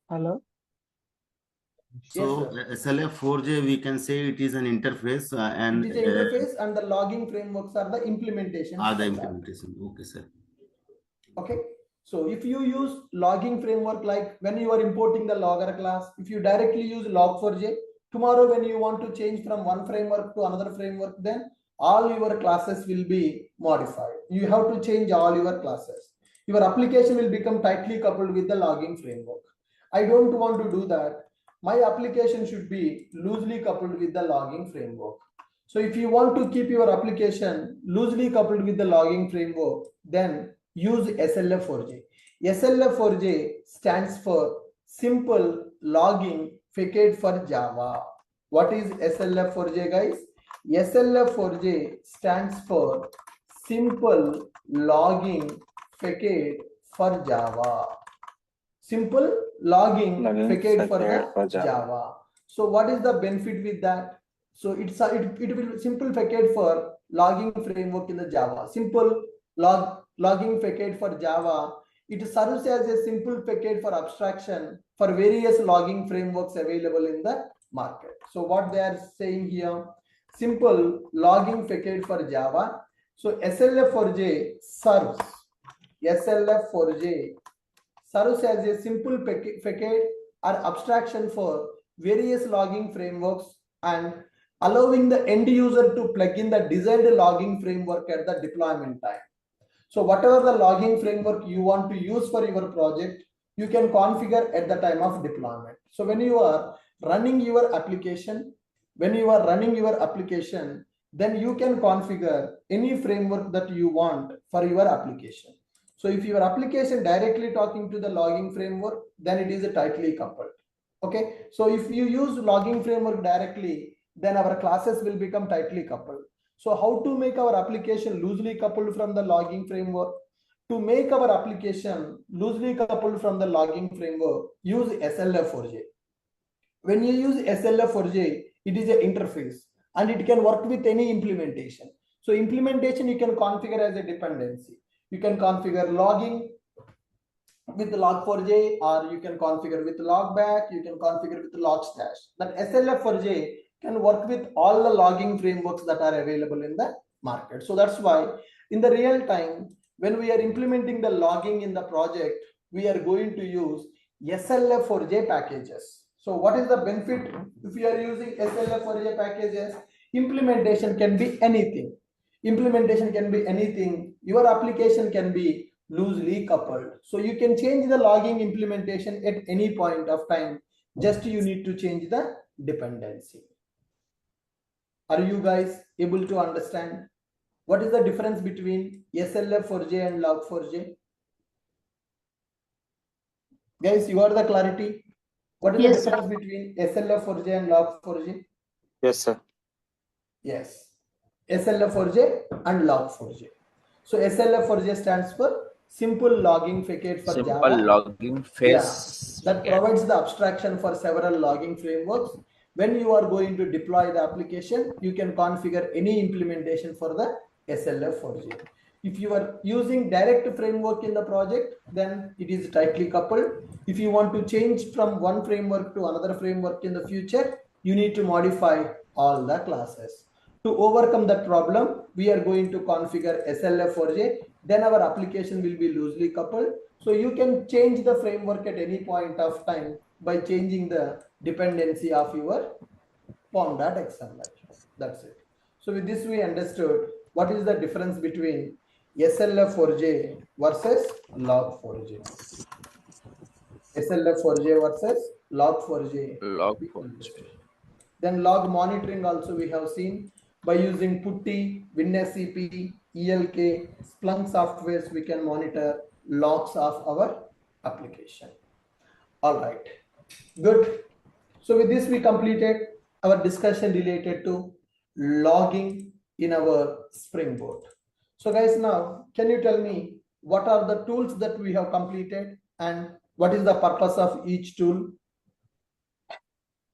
Hello. Yes, So sir. SLF4J, we can say it is an interface and It is an interface, and the logging frameworks are the implementations the for that. implementation. Okay, sir. Okay. So if you use logging framework, like when you are importing the logger class, if you directly use log4j, tomorrow when you want to change from one framework to another framework, then all your classes will be modified. You have to change all your classes. Your application will become tightly coupled with the logging framework. I don't want to do that. My application should be loosely coupled with the logging framework. So if you want to keep your application loosely coupled with the logging framework, then use SLF4J. SLF4J stands for Simple Logging Facade for Java. What is SLF4J, guys? SLF4J stands for Simple Logging Facade for Java. Simple logging facade for the Java. So what is the benefit with that? So it will simple facade for logging framework in the Java. Simple logging facade for Java. It serves as a simple facade for abstraction for various logging frameworks available in the market. So what they are saying here, simple logging facade for Java. So SLF4J serves SLF4J serves as a simple facade or abstraction for various logging frameworks and allowing the end user to plug in the desired logging framework at the deployment time. So whatever the logging framework you want to use for your project, you can configure at the time of deployment. So when you are running your application, then you can configure any framework that you want for your application. So if your application directly talking to the logging framework, then it is tightly coupled. Okay. So if you use logging framework directly, then our classes will become tightly coupled. So how to make our application loosely coupled from the logging framework? To make our application loosely coupled from the logging framework, use SLF4J. When you use SLF4J, it is an interface and it can work with any implementation. So implementation you can configure as a dependency. You can configure logging with log4j, or you can configure with logback, you can configure with logstash. That SLF4J can work with all the logging frameworks that are available in the market. So that's why in the real time, when we are implementing the logging in the project, we are going to use SLF4J packages. So what is the benefit if you are using SLF4J packages? Implementation can be anything. Your application can be loosely coupled. So you can change the logging implementation at any point of time. Just you need to change the dependency. Are you guys able to understand what is the difference between SLF4J and log4j? Guys, you got the clarity? What is the difference between SLF4J and log4j? Yes, sir. Yes. SLF4J and log4j. So SLF4J stands for Simple Logging Facade for Java. Simple logging phase. That provides the abstraction for several logging frameworks. When you are going to deploy the application, you can configure any implementation for the SLF4J. If you are using direct framework in the project, then it is tightly coupled. If you want to change from one framework to another framework in the future, you need to modify all the classes. To overcome that problem, we are going to configure SLF4J. Then our application will be loosely coupled. So you can change the framework at any point of time by changing the dependency of your form.xml. That's it. So with this, we understood what is the difference between SLF4J versus log4j. SLF4J versus log4j. Log4j. Then log monitoring also we have seen by using Putty, WinSCP, ELK, Splunk softwares, we can monitor logs of our application. All right, good. So with this, we completed our discussion related to logging in our Springboard. So guys, now can you tell me what are the tools that we have completed and what is the purpose of each tool?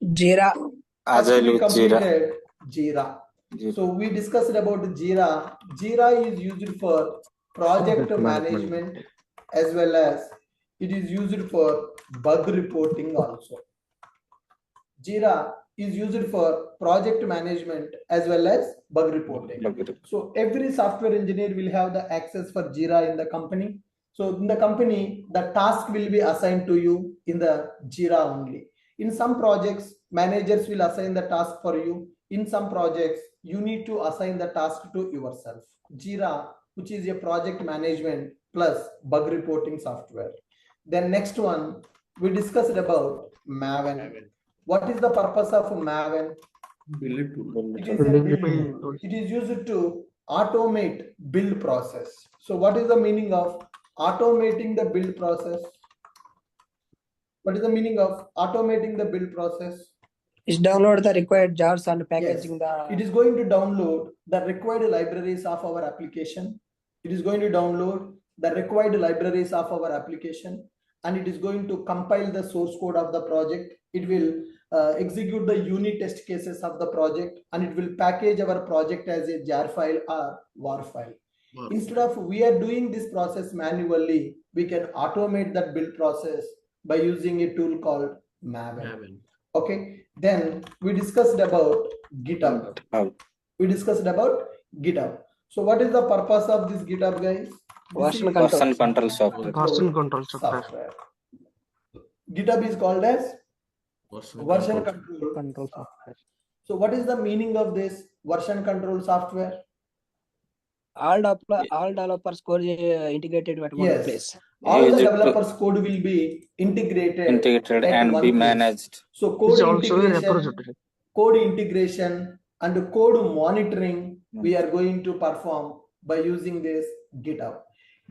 Jira. First we completed Jira. So we discussed about Jira. Jira is used for project management as well as it is used for bug reporting also. Jira is used for project management as well as bug reporting. So every software engineer will have the access for Jira in the company. So in the company, the task will be assigned to you in the Jira only. In some projects, managers will assign the task for you. In some projects, you need to assign the task to yourself. Jira, which is a project management plus bug reporting software. Then next one, we discussed about Maven. What is the purpose of Maven? It is used to automate build process. So what is the meaning of automating the build process? What is the meaning of automating the build process? Is download the required jars and packaging It is going to download the required libraries of our application. It is going to download the required libraries of our application, and it is going to compile the source code of the project. It will execute the unit test cases of the project, and it will package our project as a jar file or war file. Instead of we are doing this process manually, we can automate that build process by using a tool called Maven. Okay, then we discussed about GitHub. We discussed about GitHub. So what is the purpose of this GitHub, guys? Version control software. version control software. GitHub is called as version Control software. So what is the meaning of this version control software? All developers code integrated at one place. All the developers code will be integrated and be managed. So code integration and code monitoring we are going to perform by using this GitHub.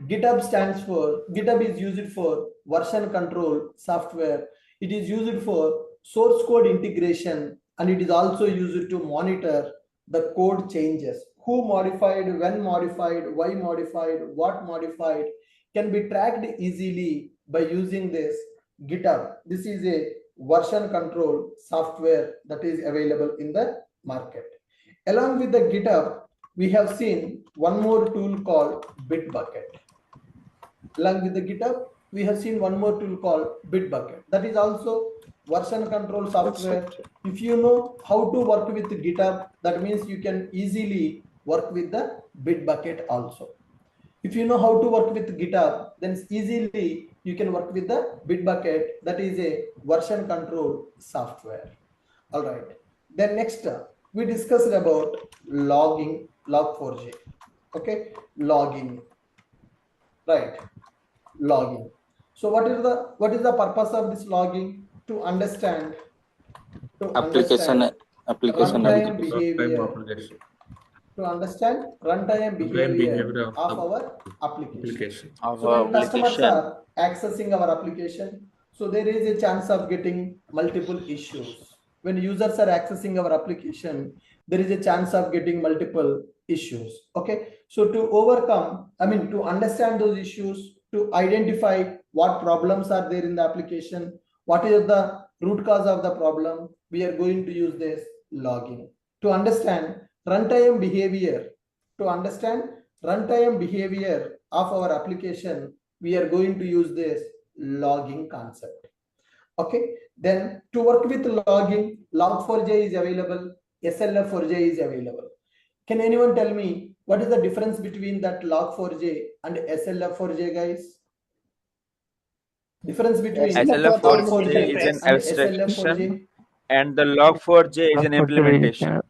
GitHub is used for version control software. It is used for source code integration, and it is also used to monitor the code changes. Who modified, when modified, why modified, what modified can be tracked easily by using this GitHub. This is a version control software that is available in the market. Along with the GitHub, we have seen one more tool called Bitbucket. Along with the GitHub, we have seen one more tool called Bitbucket. That is also version control software. If you know how to work with GitHub, that means you can easily work with the Bitbucket also. If you know how to work with GitHub, then easily you can work with the Bitbucket. That is a version control software. All right. Then next, we discussed about logging, log4j. Okay, logging. Right, logging. So what is the purpose of this logging? To understand application runtime behavior. To understand runtime behavior of our application. So when customers are accessing our application, so there is a chance of getting multiple issues. When users are accessing our application, there is a chance of getting multiple issues. Okay, so to overcome, to understand those issues, to identify what problems are there in the application, what is the root cause of the problem, we are going to use this logging. To understand runtime behavior, of our application, we are going to use this logging concept. Okay, then to work with logging, log4j is available, SLF4j is available. Can anyone tell me what is the difference between that log4j and SLF4j, guys? Difference between SLF4j is an abstraction and the log4j is an implementation.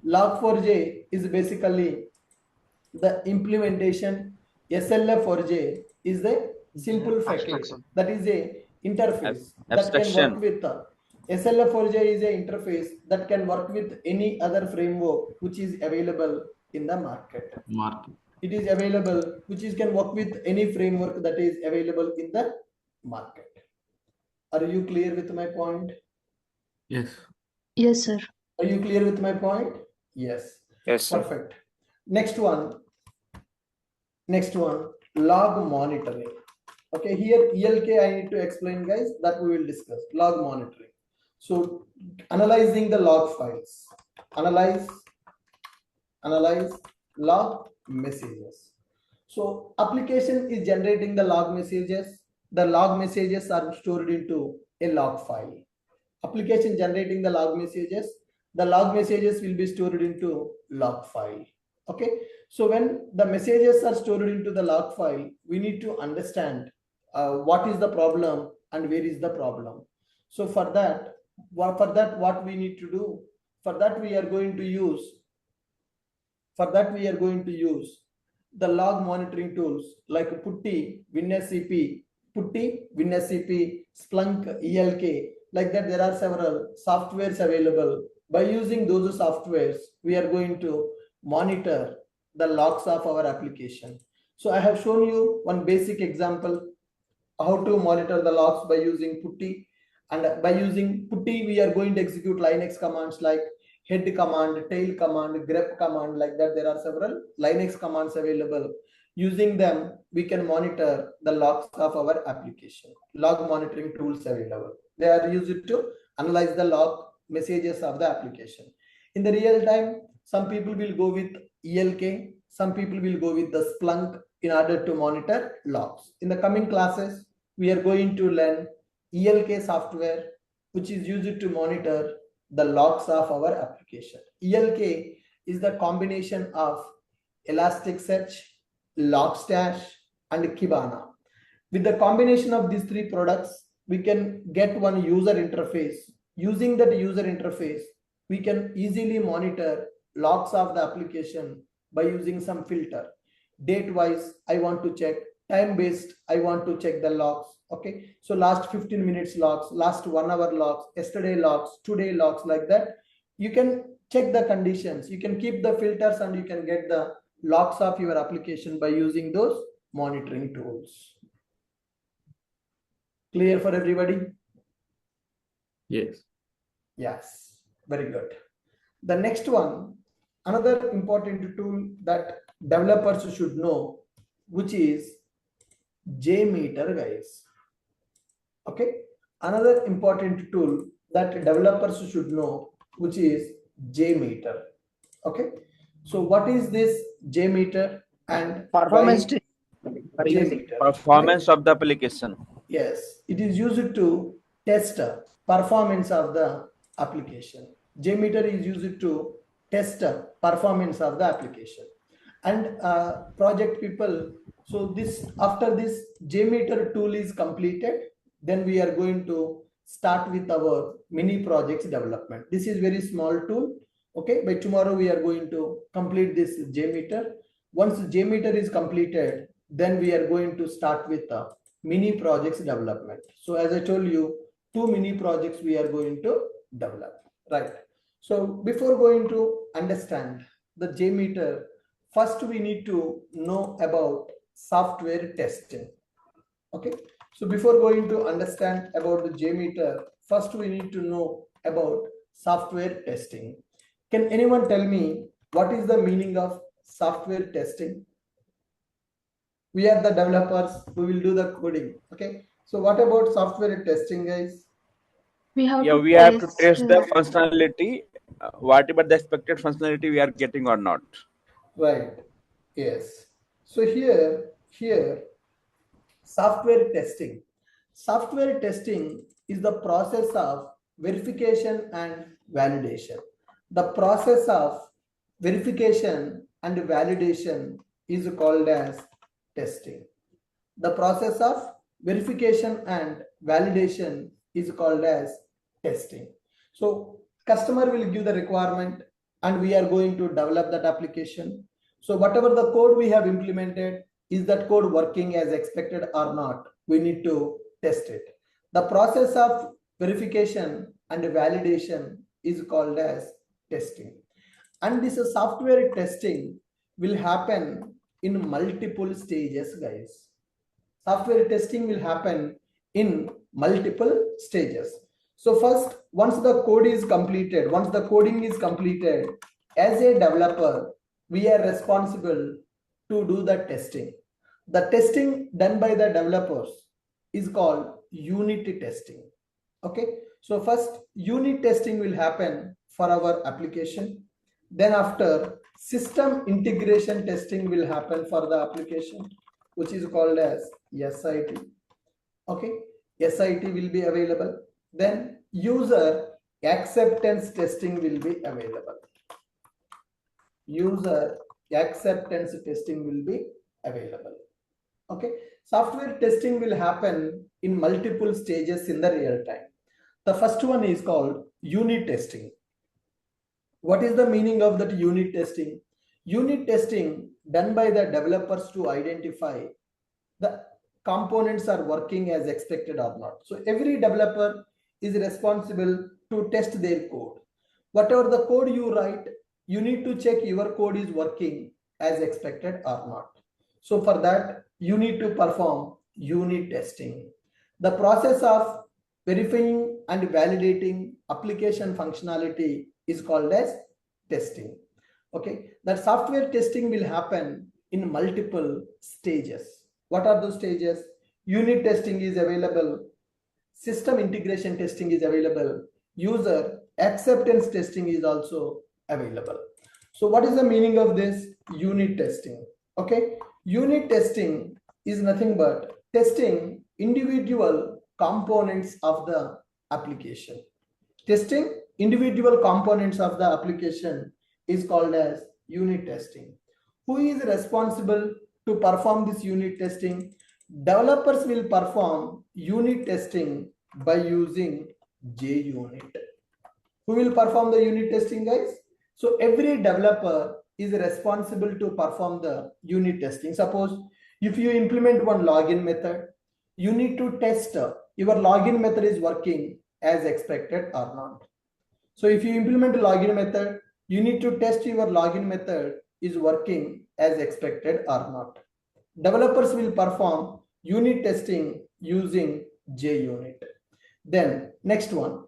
Log4j is basically the implementation. SLF4j is the simple package, that is a interface that can work with SLF4j is an interface that can work with any other framework which is available in the market. It is available, can work with any framework that is available in the market. Are you clear with my point? Yes. Yes, sir. Are you clear with my point? Yes. Yes, sir. Perfect. Next one, log monitoring. Okay, here ELK I need to explain, guys, that we will discuss log monitoring. So analyzing the log files, analyze log messages. So application is generating the log messages. the log messages are stored into a log file. Application generating the log messages will be stored into log file. Okay, so when the messages are stored into the log file, we need to understand what is the problem and where is the problem. So for that what we need to do, for that we are going to use the log monitoring tools like Putty, WinSCP, Splunk, ELK. Like that, there are several softwares available. By using those softwares, we are going to monitor the logs of our application. So I have shown you one basic example how to monitor the logs by using Putty. And by using Putty, we are going to execute Linux commands like head command, tail command, grep command. Like that, there are several Linux commands available. Using them, we can monitor the logs of our application. Log monitoring tools available. They are used to analyze the log messages of the application. In the real time, some people will go with ELK, some people will go with the Splunk in order to monitor logs. In the coming classes, we are going to learn ELK software, which is used to monitor the logs of our application. ELK is the combination of Elasticsearch, Logstash, and Kibana. With the combination of these three products, we can get one user interface. Using that user interface, we can easily monitor logs of the application by using some filter. Date wise, I want to check. Time based, I want to check the logs. Okay, so last 15 minutes logs, last 1 hour logs, yesterday logs, today logs. Like that, you can check the conditions, you can keep the filters, and you can get the logs of your application by using those monitoring tools. Clear for everybody? Yes. Yes, very good. The next one, another important tool that developers should know, which is JMeter, guys. Okay, another important tool that developers should know, which is JMeter. Okay, so what is this JMeter and Performance JMeter? Performance of the application. Yes, it is used to test performance of the application. JMeter is used to test performance of the application. And project people, so this after this JMeter tool is completed, then we are going to start with our mini projects development. This is very small tool. Okay, by tomorrow we are going to complete this JMeter. Once JMeter is completed, then we are going to start with the mini projects development. So as I told you, 2 mini projects we are going to develop, right? So before going to understand the JMeter, first we need to know about software testing. Okay, so before going to understand about the JMeter, first we need to know about software testing. Can anyone tell me what is the meaning of software testing? We are the developers, we will do the coding. Okay, so what about software testing, guys? We have to test the functionality, whatever the expected functionality we are getting or not. Right, yes. So here software testing is the process of verification and validation. The process of verification and validation is called as testing. The process of verification and validation is called as testing. So customer will give the requirement and we are going to develop that application. So whatever the code we have implemented, is that code working as expected or not? We need to test it. The process of verification and validation is called as testing. And this software testing will happen in multiple stages, guys. Software testing will happen in multiple stages. So first, once the code is completed, once the coding is completed, as a developer, we are responsible to do the testing. The testing done by the developers is called unit testing. Okay, so first unit testing will happen for our application. Then after, system integration testing will happen for the application, which is called as SIT. Okay, SIT will be available. Then user acceptance testing will be available. User acceptance testing will be available. Okay, software testing will happen in multiple stages in the real time. The first one is called unit testing. What is the meaning of that unit testing? Unit testing done by the developers to identify the components are working as expected or not. So every developer is responsible to test their code. Whatever the code you write, you need to check your code is working as expected or not. So for that, you need to perform unit testing. The process of verifying and validating application functionality is called as testing. Okay, that software testing will happen in multiple stages. What are those stages? Unit testing is available, system integration testing is available, user acceptance testing is also available. So what is the meaning of this unit testing? Okay, unit testing is nothing but testing individual components of the application. Testing individual components of the application is called as unit testing. Who is responsible to perform this unit testing? Developers will perform unit testing by using JUnit. Who will perform the unit testing, guys? So every developer is responsible to perform the unit testing. Suppose if you implement one login method, you need to test your login method is working as expected or not. So if you implement a login method, you need to test your login method is working as expected or not. Developers will perform unit testing using JUnit. Then next one,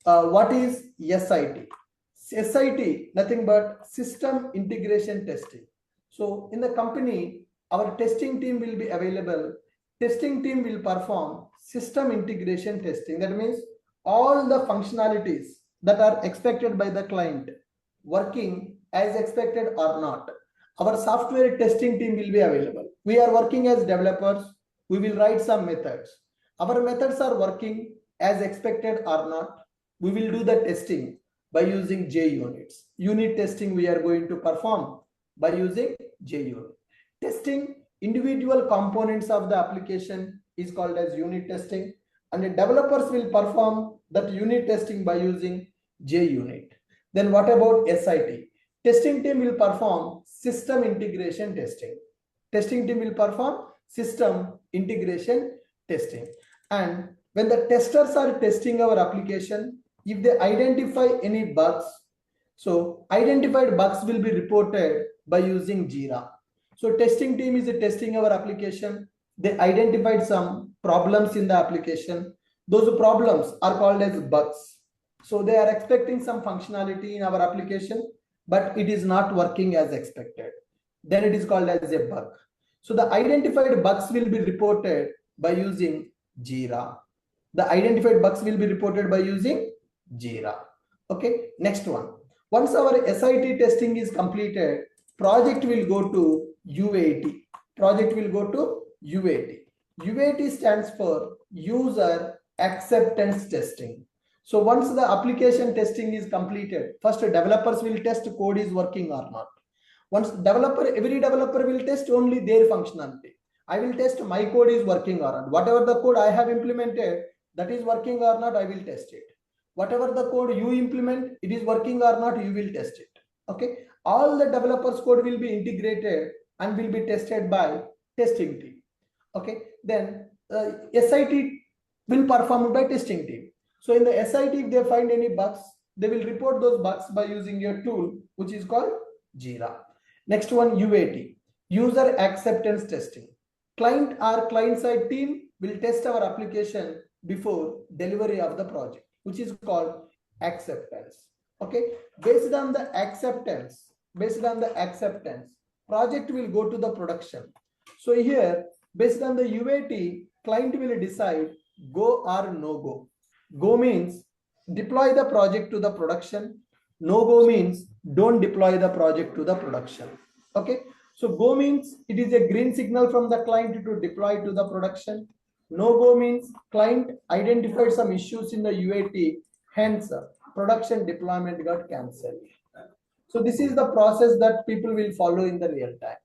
what is SIT? SIT, nothing but system integration testing. So in the company, our testing team will be available. Testing team will perform system integration testing. That means all the functionalities that are expected by the client working as expected or not. Our software testing team will be available. We are working as developers. We will write some methods. Our methods are working as expected or not. We will do the testing by using JUnits. Unit testing we are going to perform by using JUnit. Testing individual components of the application is called as unit testing, and the developers will perform that unit testing by using JUnit. Then what about SIT? Testing team will perform system integration testing. Testing team will perform system integration testing. And when the testers are testing our application, if they identify any bugs, so identified bugs will be reported by using Jira. So testing team is testing our application. They identified some problems in the application. Those problems are called as bugs. So they are expecting some functionality in our application, but it is not working as expected. Then it is called as a bug. So the identified bugs will be reported by using Jira. The identified bugs will be reported by using Jira. Okay, next one. Once our SIT testing is completed, project will go to UAT. Project will go to UAT. UAT stands for user acceptance testing. So once the application testing is completed, first developers will test code is working or not. Once every developer will test only their functionality. I will test my code is working or not. Whatever the code I have implemented, that is working or not, I will test it. Whatever the code you implement, it is working or not, you will test it. Okay. All the developers code will be integrated and will be tested by testing team. Okay. Then SIT will perform by testing team. So in the SIT, if they find any bugs, they will report those bugs by using your tool, which is called Jira. Next one, UAT, user acceptance testing. Client or client side team will test our application before delivery of the project, which is called acceptance. Okay, based on the acceptance, project will go to the production. So here, based on the UAT, client will decide go or no go. Go means deploy the project to the production. No go means don't deploy the project to the production. Okay, so go means it is a green signal from the client to deploy to the production. No-go means client identified some issues in the UAT, hence production deployment got cancelled. So this is the process that people will follow in the real time.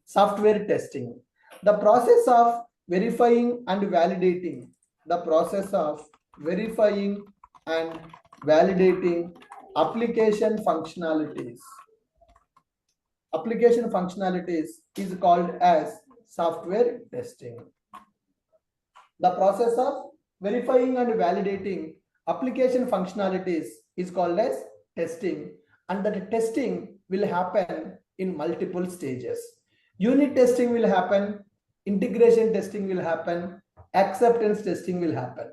Software testing. The process of verifying and validating. The process of verifying and validating application functionalities. Application functionalities is called as software testing. The process of verifying and validating application functionalities is called as testing, and that testing will happen in multiple stages. Unit testing will happen, integration testing will happen, acceptance testing will happen.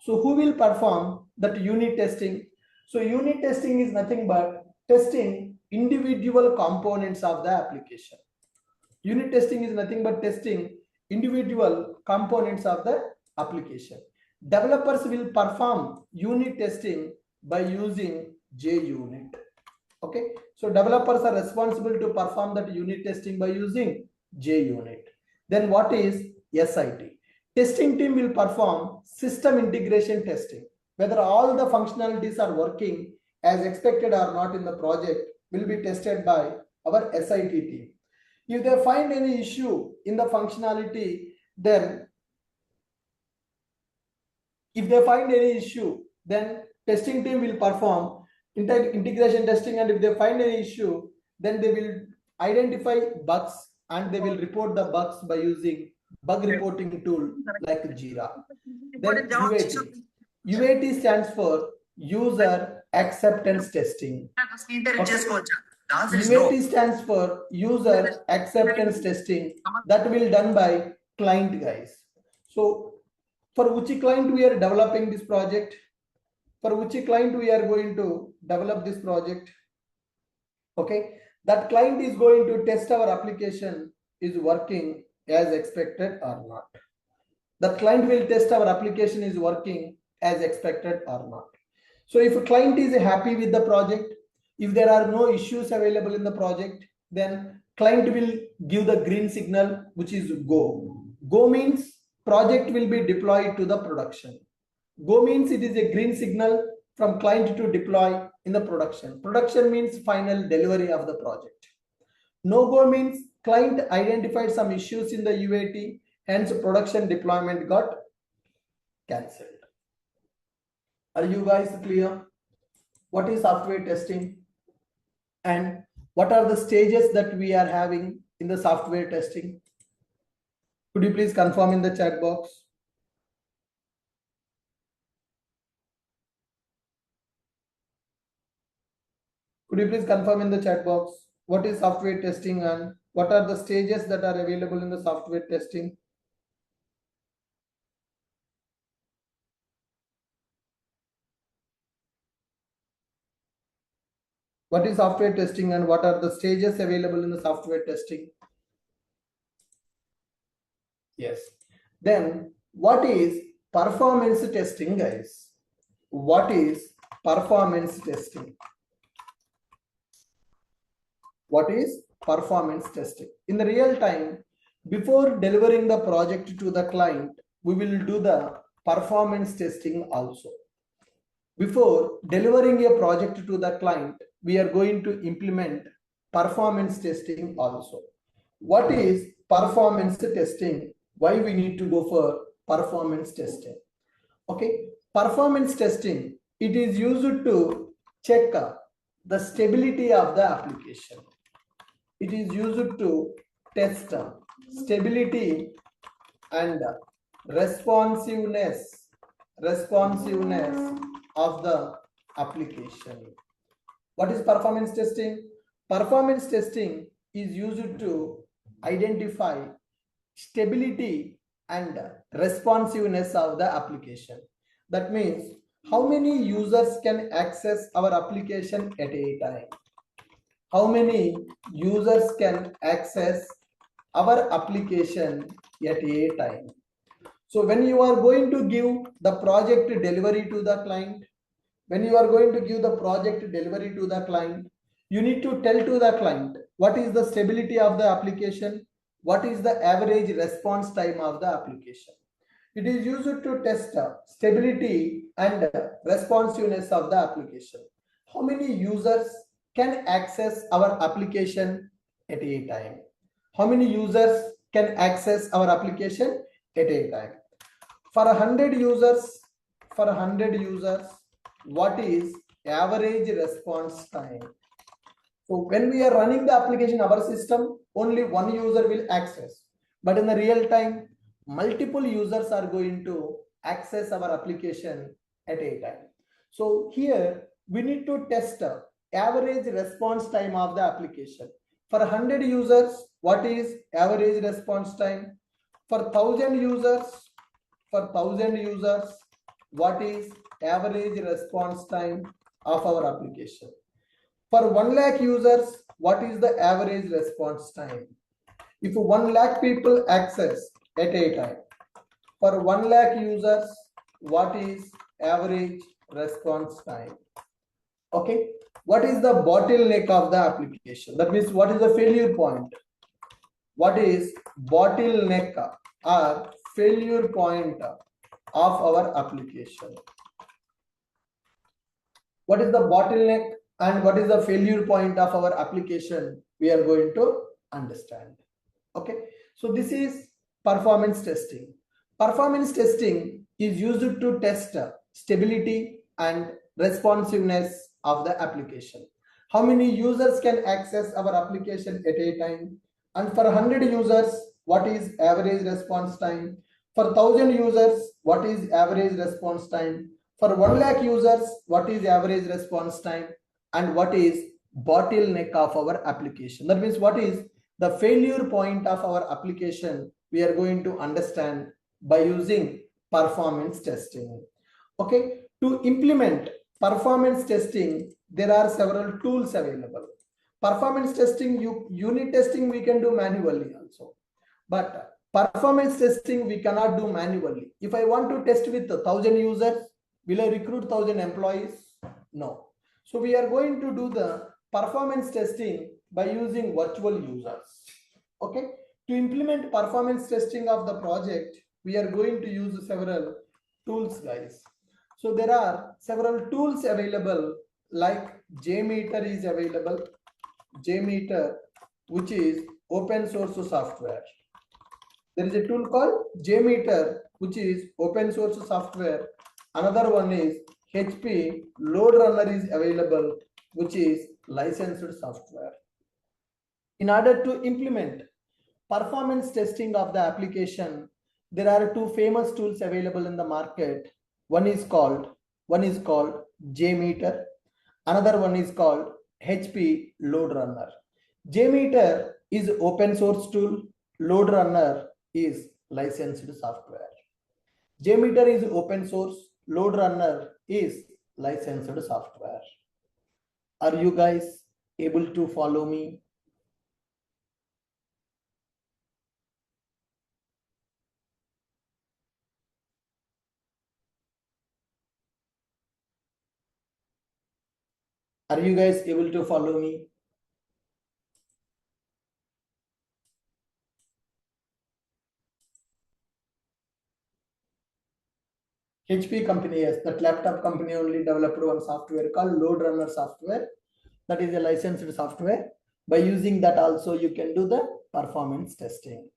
So who will perform that unit testing? So unit testing is nothing but testing individual components of the application. Unit testing is nothing but testing individual components of the application. Developers will perform unit testing by using JUnit. Okay, so developers are responsible to perform that unit testing by using JUnit. Then what is SIT? Testing team will perform system integration testing. Whether all the functionalities are working as expected or not in the project will be tested by our SIT team. If they find any issue in the functionality, then testing team will perform integration testing, and if they find any issue, then they will identify bugs and they will report the bugs by using bug reporting tool like Jira. Then UAT. UAT stands for user acceptance testing. Okay. UAT stands for user acceptance testing, that will done by client guys. So for which client we are developing this project, for which client we are going to develop this project, okay, that client is going to test our application is working as expected or not. That client will test our application is working as expected or not. So if a client is happy with the project, if there are no issues available in the project, then client will give the green signal, which is go. Go means project will be deployed to the production. Go means it is a green signal from client to deploy in the production. Production means final delivery of the project. No go means client identified some issues in the UAT, hence production deployment got cancelled. Are you guys clear? What is software testing? And what are the stages that we are having in the software testing? Could you please confirm in the chat box? Could you please confirm in the chat box what is software testing and what are the stages that are available in the software testing? What is software testing and what are the stages available in the software testing? Yes. Then what is performance testing, guys? What is performance testing? What is performance testing? In the real time, before delivering the project to the client, we will do the performance testing also. Before delivering a project to the client, we are going to implement performance testing also. What is performance testing? Why we need to go for performance testing? Okay, performance testing, it is used to check the stability of the application. It is used to test stability and responsiveness of the application. What is performance testing? Performance testing is used to identify stability and responsiveness of the application. That means how many users can access our application at a time. How many users can access our application at a time. So when you are going to give the project delivery to the client, you need to tell to the client what is the stability of the application, what is the average response time of the application. It is used to test stability and responsiveness of the application. How many users can access our application at a time? How many users can access our application at a time? For 100 users, what is average response time? So when we are running the application, our system, only one user will access. But in the real time, multiple users are going to access our application at a time. So here we need to test the average response time of the application. For 100 users, what is average response time? For 1000 users, what is average response time of our application? For 1 lakh users, what is the average response time? If 1 lakh people access at a time, for 1 lakh users, what is average response time? Okay, what is the bottleneck of the application? That means what is the failure point? What is bottleneck or failure point of our application? What is the bottleneck and what is the failure point of our application? We are going to understand. Okay, so this is performance testing. Performance testing is used to test stability and responsiveness of the application. How many users can access our application at a time? And for 100 users, what is average response time? For 1000 users, what is average response time? For 1 lakh users, what is average response time? And what is bottleneck of our application? That means what is the failure point of our application? We are going to understand by using performance testing. Okay, to implement performance testing, there are several tools available. Performance testing, unit testing we can do manually also, but performance testing we cannot do manually. If I want to test with 1000 users, will I recruit 1000 employees? No. So we are going to do the performance testing by using virtual users. Okay, to implement performance testing of the project, we are going to use several tools, guys. So there are several tools available, like JMeter is available. JMeter, which is open source software. There is a tool called JMeter, which is open source software. Another one is HP Load Runner is available, which is licensed software. In order to implement performance testing of the application, there are two famous tools available in the market. One is called JMeter. Another one is called HP Load Runner. JMeter is open source tool. Load Runner is licensed software. JMeter is open source. Load Runner is licensed software. Are you guys able to follow me? Are you guys able to follow me? HP company, yes, that laptop company only developed one software called Load Runner software. That is a licensed software. By using that also you can do the performance testing.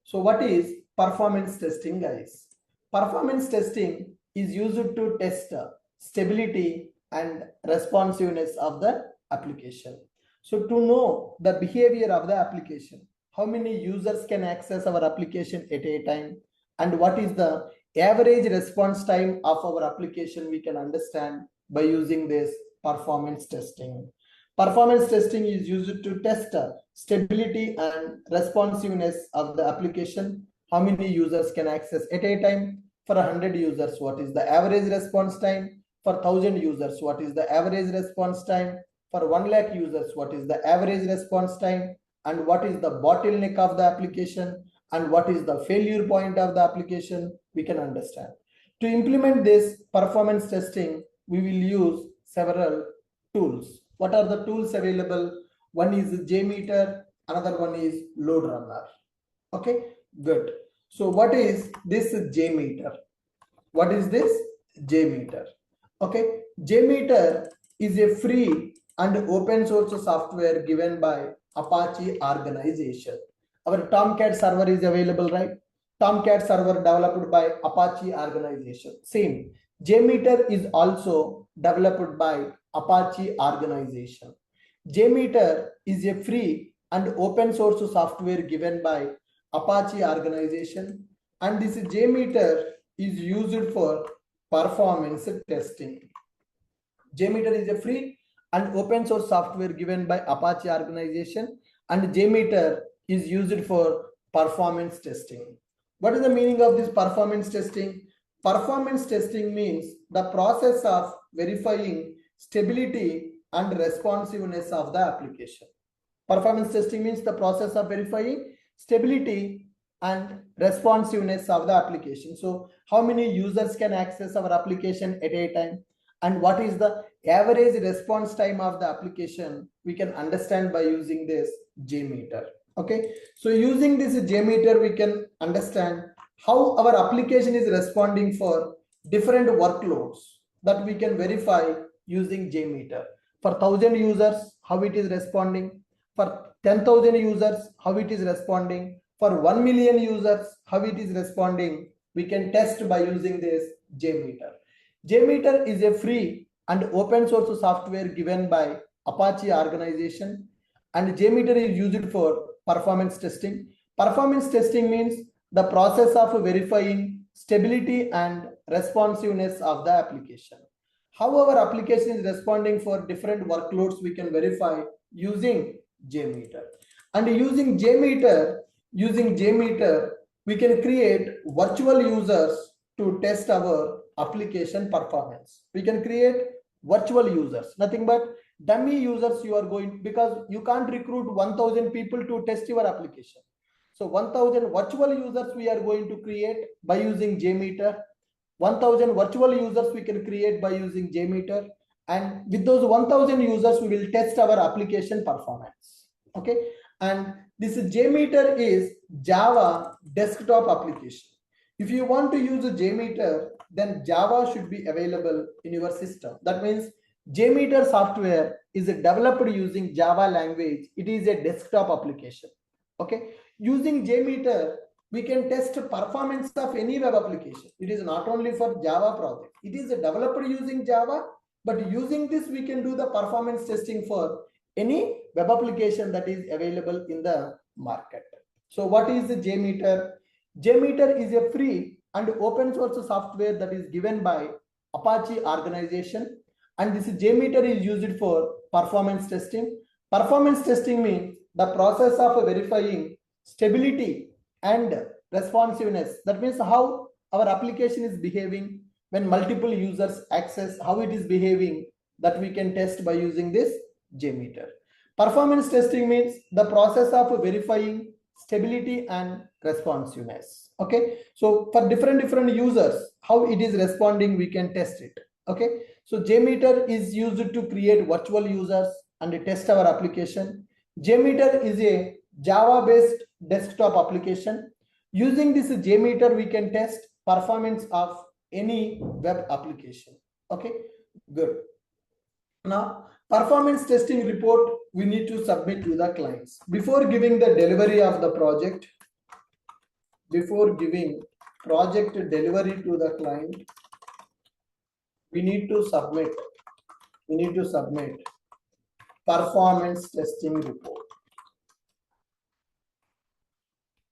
So what is performance testing, guys? Performance testing is used to test stability and responsiveness of the application. So to know the behavior of the application, how many users can access our application at a time, and what is the average response time of our application, we can understand by using this performance testing. Performance testing is used to test stability and responsiveness of the application. How many users can access at a time? For 100 users, what is the average response time? For 1000 users, what is the average response time? For 1 lakh users, what is the average response time? And what is the bottleneck of the application? And what is the failure point of the application? We can understand. To implement this performance testing, we will use several tools. What are the tools available? One is JMeter, another one is Load Runner. Okay, good. So what is this JMeter? What is this JMeter? Okay, JMeter is a free and open source software given by Apache organization. Our Tomcat server is available, right? Tomcat server developed by Apache organization. Same, JMeter is also developed by Apache organization. JMeter is a free and open source software given by Apache organization, and this JMeter is used for performance testing. JMeter is a free and open source software given by Apache organization, and JMeter is used for performance testing. What is the meaning of this performance testing? Performance testing means the process of verifying stability and responsiveness of the application. Performance testing means the process of verifying stability and responsiveness of the application. So how many users can access our application at a time, and what is the average response time of the application, we can understand by using this JMeter. Okay, so using this JMeter we can understand how our application is responding for different workloads that we can verify using JMeter. For 1,000 users, how it is responding. For 10,000 users, how it is responding. For 1 million users, how it is responding. We can test by using this JMeter. JMeter is a free and open source software given by Apache organization, and JMeter is used for performance testing. Performance testing means the process of verifying stability and responsiveness of the application. How our application is responding for different workloads, we can verify using JMeter. And using JMeter, we can create virtual users to test our application performance. We can create virtual users, nothing but dummy users you are going, because you can't recruit 1,000 people to test your application. So 1,000 virtual users we are going to create by using JMeter. 1,000 virtual users we can create by using JMeter, and with those 1,000 users we will test our application performance. Okay, and this JMeter is Java desktop application. If you want to use a JMeter, then Java should be available in your system. That means JMeter software is developed using Java language. It is a desktop application. Okay, using JMeter we can test performance of any web application. It is not only for Java project. It is developed using Java, but using this we can do the performance testing for any web application that is available in the market. So what is the JMeter? JMeter is a free and open source software that is given by Apache organization, and this JMeter is used for performance testing. Performance testing means the process of verifying stability and responsiveness. That means how our application is behaving when multiple users access, how it is behaving, that we can test by using this JMeter. Performance testing means the process of verifying stability and responsiveness. Okay, so for different users, how it is responding, we can test it. Okay, so JMeter is used to create virtual users and test our application. JMeter is a Java based desktop application. Using this JMeter we can test performance of any web application. Okay, good. Now performance testing report we need to submit to the clients before giving the delivery of the project. Before giving project delivery to the client, we need to submit performance testing report.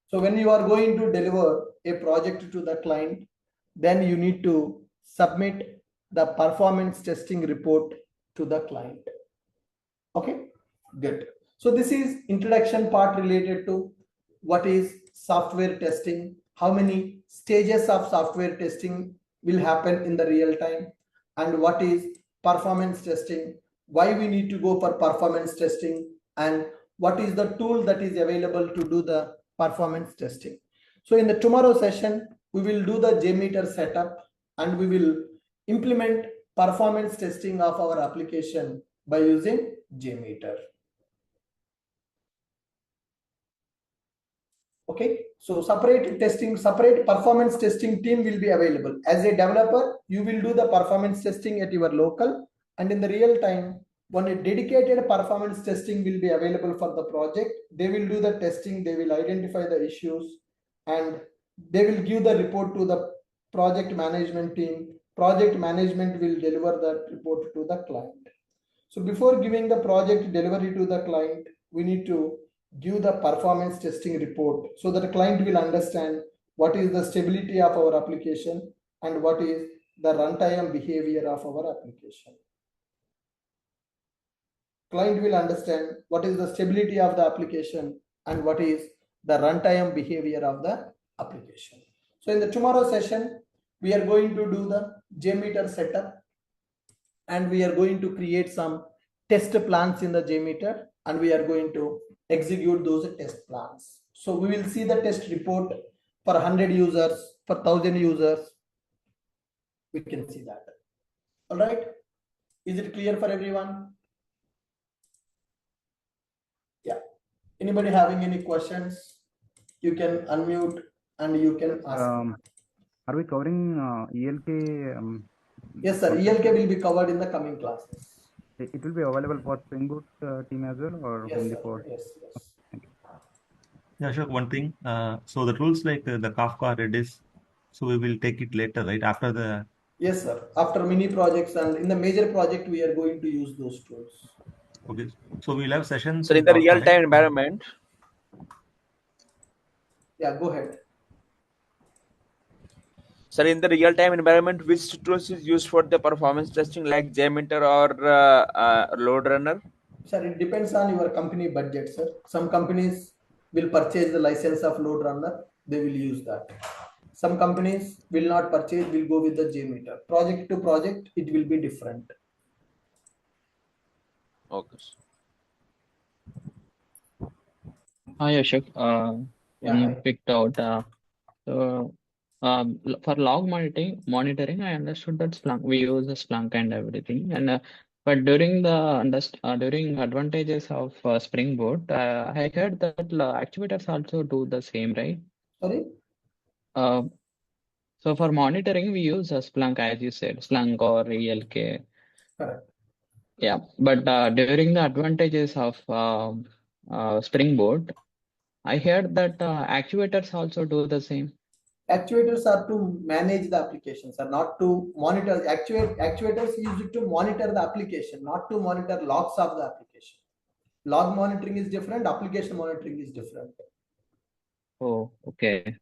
So when you are going to deliver a project to the client, then you need to submit the performance testing report to the client. Okay, good. So this is introduction part related to what is software testing, how many stages of software testing will happen in the real time, and what is performance testing, why we need to go for performance testing, and what is the tool that is available to do the performance testing. So in the tomorrow session, we will do the JMeter setup and we will implement performance testing of our application by using JMeter. Okay, so separate performance testing team will be available. As a developer, you will do the performance testing at your local, and in the real time, when a dedicated performance testing will be available for the project, they will do the testing, they will identify the issues, and they will give the report to the project management team. Project management will deliver that report to the client. So before giving the project delivery to the client, we need to give the performance testing report so that the client will understand what is the stability of our application and what is the runtime behavior of our application. Client will understand what is the stability of the application and what is the runtime behavior of the application. So in the tomorrow session, we are going to do the JMeter setup, and we are going to create some test plans in the JMeter, and we are going to execute those test plans. So we will see the test report for 100 users, for 1000 users. We can see that. All right. Is it clear for everyone? Yeah. Anybody having any questions? You can unmute and you can ask. Are we covering ELK? Yes, sir. ELK will be covered in the coming classes. It will be available for Spring Boot team as well, or Yes, only sir. for? Yes, yes. Thank you. Yeah, sure. One thing. So the tools like the Kafka, Redis, so we will take it later, right? After the. Yes, sir. After mini projects and in the major project, we are going to use those tools. Okay. So we'll have sessions. So in the real-time environment. Yeah, go ahead. Sir, in the real-time environment, which tools is used for the performance testing, like JMeter or Load Runner? Sir, it depends on your company budget, sir. Some companies will purchase the license of Load Runner. They will use that. Some companies will not purchase, will go with the JMeter. Project to project, it will be different. Okay. Hi, Ashok. Yeah, Picked out. So, for log monitoring, I understood that Splunk, we use the Splunk and everything. And but during during advantages of Spring Boot, I heard that actuators also do the same, right? sorry? Uh, so for monitoring, we use Splunk, as you said, Splunk or ELK. Correct. Yeah, but during the advantages of Spring Boot, I heard that actuators also do the same. Actuators are to manage the applications, are not to monitor. Actuators used to monitor the application, not to monitor logs of the application. Log monitoring is different, application monitoring is different. Oh, okay.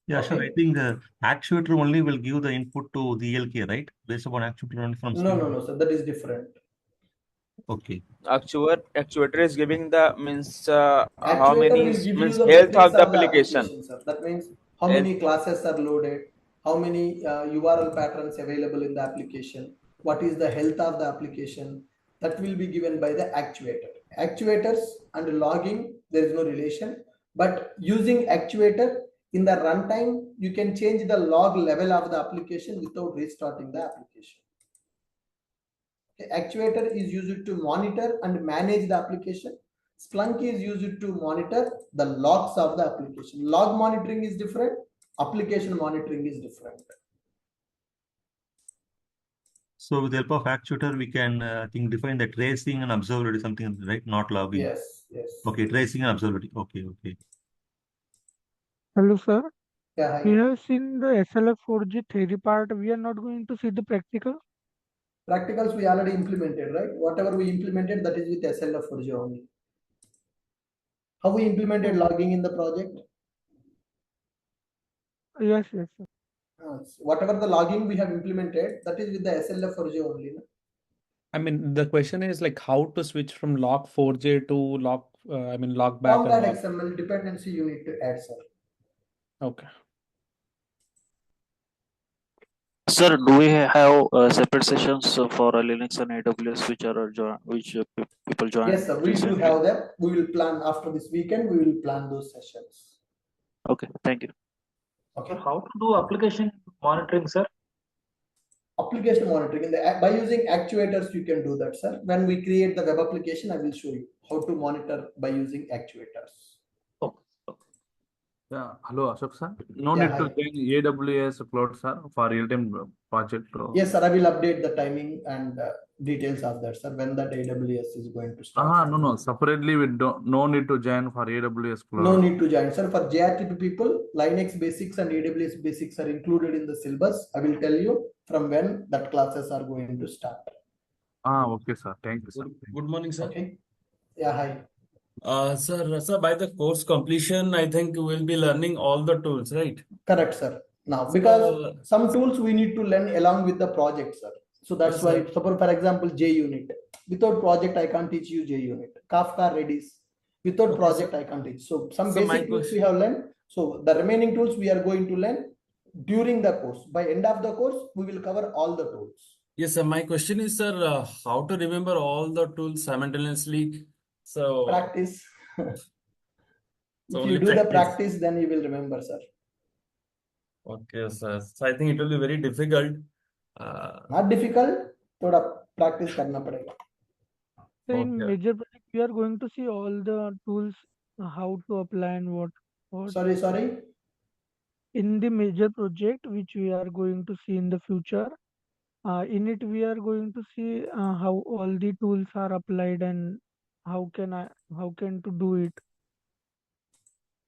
Yeah, sure. I think the actuator only will give the input to the ELK, right? Based upon actuator only from. No, sir. That is different. Okay. Actuator is giving the means how Actuator many will give means you the health metrics of the application. Sir. That means how many classes are loaded, how many URL patterns available in the application, what is the health of the application. That will be given by the actuator. Actuators and logging, there is no relation. But using actuator in the runtime, you can change the log level of the application without restarting the application. Actuator is used to monitor and manage the application. Splunk is used to monitor the logs of the application. Log monitoring is different. Application monitoring is different. So with the help of actuator, we can define the tracing and observability, something, right? Not logging. Yes. Okay, tracing and observability. Okay. Hello, sir. Yeah, hi. We have seen the SLF4G theory part. We are not going to see the practical. Practicals we already implemented, right? Whatever we implemented, that is with SLF4G only. How we implemented logging in the project? Yes, sir. Whatever the logging we have implemented, that is with the SLF4J only. No? I mean, the question is like how to switch from log4j to log back. From that XML dependency you need to add, sir. Okay. Sir, do we have separate sessions for Linux and AWS which people join? Yes, sir. We do have them. We will plan after this weekend. We will plan those sessions. Okay, thank you. Okay. How to do application monitoring, sir? Application monitoring by using actuators, you can do that, sir. When we create the web application, I will show you. how to monitor by using actuators. Yeah, hello Ashok sir. No Yeah, need to hi. join AWS cloud sir for real-time project. Yes, sir. I will update the timing and details of that, sir. When that AWS is going to start. No. Separately, we don't. No need to join for AWS cloud. No need to join, sir. For JRTP people, Linux basics and AWS basics are included in the syllabus. I will tell you from when that classes are going to start. Okay, sir. Thank you, sir. Good morning, sir. Okay. Yeah, hi. Sir, by the course completion, I think we'll be learning all the tools, right? Correct, sir. Now, because some tools we need to learn along with the project, sir. So that's Yes, why, sir. suppose for example, JUnit. Without project, I can't teach you JUnit. Kafka, Redis. Without Okay, project, sir. I can't teach. So some So my basic tools we question- have learned. So the remaining tools we are going to learn during the course. By end of the course, we will cover all the tools. Yes, sir. My question is, sir, how to remember all the tools simultaneously? So Practice. So If you only do the practice. practice, then you will remember, sir. Okay, sir. So I think it will be very difficult. Not difficult. थोड़ा practice करना पड़ेगा. So in Okay. major project, we are going to see all the tools, how to apply and what. Sorry. In the major project which we are going to see in the future, in it we are going to see how all the tools are applied and how can to do it.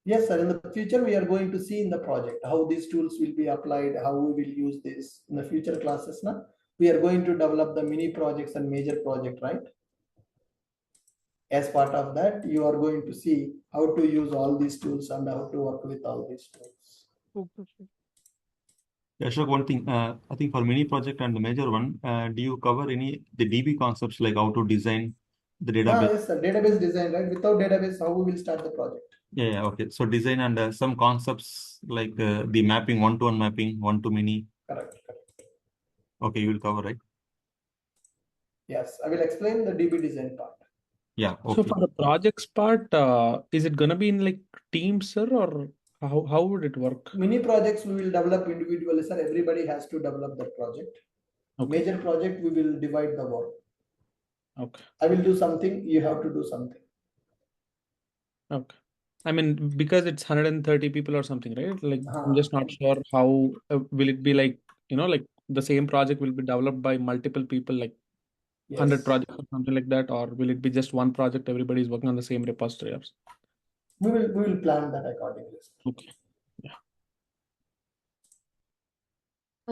Yes, sir. In the future, we are going to see in the project how these tools will be applied, how we will use this in the future classes. Now, we are going to develop the mini projects and major project, right? As part of that, you are going to see how to use all these tools and how to work with all these tools. Okay, sir. Yeah, sure. One thing, I think for mini project and the major one, do you cover the DB concepts like how to design the database? Yes, sir. Database design, right? Without database, how we will start the project? Yeah, okay. So design and some concepts like the mapping, one-to-one mapping, one-to-many. Correct. Okay, you will cover, right? Yes, I will explain the DB design part. Yeah, So okay. for the projects part, is it gonna be in like teams, sir, or how would it work? Mini projects we will develop individually, sir. Everybody has to develop that project. Okay. Major project we will divide the work. Okay. I will do something, you have to do something. Okay. I mean, because it's 130 people or something, right? Like, I'm Uh-huh. just not sure how will it be like, like the same project will be developed by multiple people, like 100 Yes. projects or something like that, or will it be just one project, everybody is working on the same repository or something? We will plan that accordingly. Okay.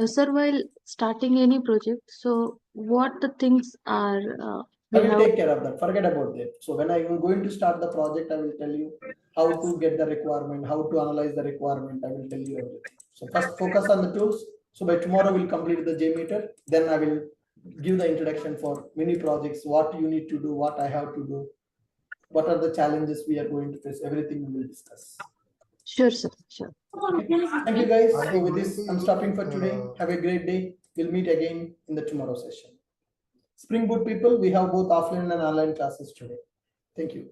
Sir, while starting any project, so what the things are I we will have? take care of that. Forget about that. So when I am going to start the project, I will tell you how to get the requirement, how to analyze the requirement. I will tell you everything. So first focus on the tools. So by tomorrow we'll complete the JMeter. Then I will give the introduction for mini projects, what you need to do, what I have to do, what are the challenges we are going to face. Everything we will discuss. Sure, sir. Sure. Thank you guys. So with this, I'm stopping for today. Have a great day. We'll meet again in the tomorrow session. Spring Boot people, we have both offline and online classes today. Thank you.